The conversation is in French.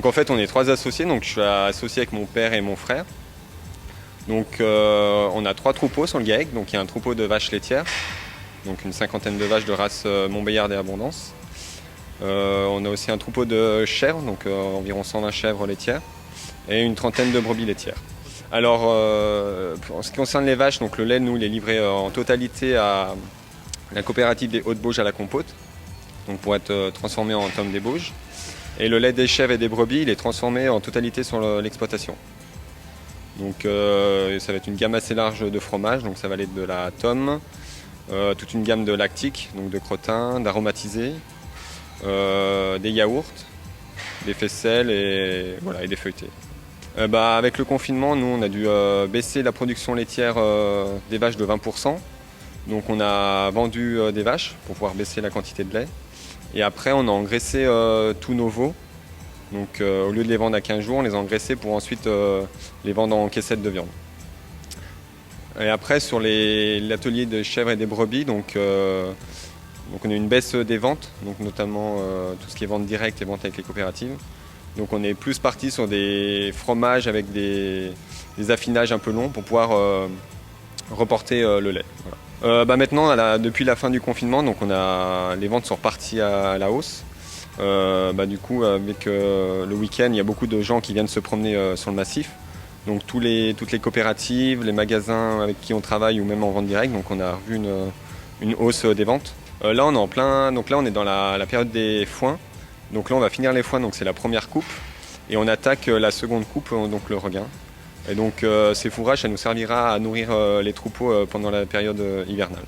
Donc en fait on est 3 associés, donc je suis associé avec mon père et mon frère. Donc on a 3 troupeaux sur le GAEC, donc il y a un troupeau de vaches laitières, donc une cinquantaine de vaches de race Montbéliarde et Abondance. On a aussi un troupeau de chèvres, donc environ 120 chèvres laitières, et une trentaine de brebis laitières. Alors en ce qui concerne les vaches, donc le lait nous il est livré en totalité à la coopérative des Hauts-de-Bauges à la Compote, donc pour être transformé en tome des Bauges. Et le lait des chèvres et des brebis, il est transformé en totalité sur l'exploitation. Donc ça va être une gamme assez large de fromages, donc ça va aller de la tome, toute une gamme de lactiques, donc de crottins, d'aromatisés, des yaourts, des faisselles et, voilà, et des feuilletés. Avec le confinement, nous on a dû baisser la production laitière des vaches de 20%. Donc on a vendu des vaches pour pouvoir baisser la quantité de lait. Et après, on a engraissé tous nos veaux. Donc, au lieu de les vendre à 15 jours, on les a engraissés pour ensuite les vendre en caissettes de viande. Et après, sur l'atelier de chèvres et des brebis, donc on a une baisse des ventes, donc notamment tout ce qui est vente directe et vente avec les coopératives. Donc, on est plus parti sur des fromages avec des affinages un peu longs pour pouvoir reporter le lait. Voilà. Maintenant, depuis la fin du confinement, donc les ventes sont reparties à la hausse. Du coup, avec le week-end, il y a beaucoup de gens qui viennent se promener sur le massif. Donc toutes les coopératives, les magasins avec qui on travaille ou même en vente directe, donc on a revu une hausse des ventes. Là, on est en plein, donc là on est dans la période des foins. Donc là, on va finir les foins, donc c'est la première coupe, et on attaque la seconde coupe, donc le regain. Et donc ces fourrages, ça nous servira à nourrir les troupeaux pendant la période hivernale.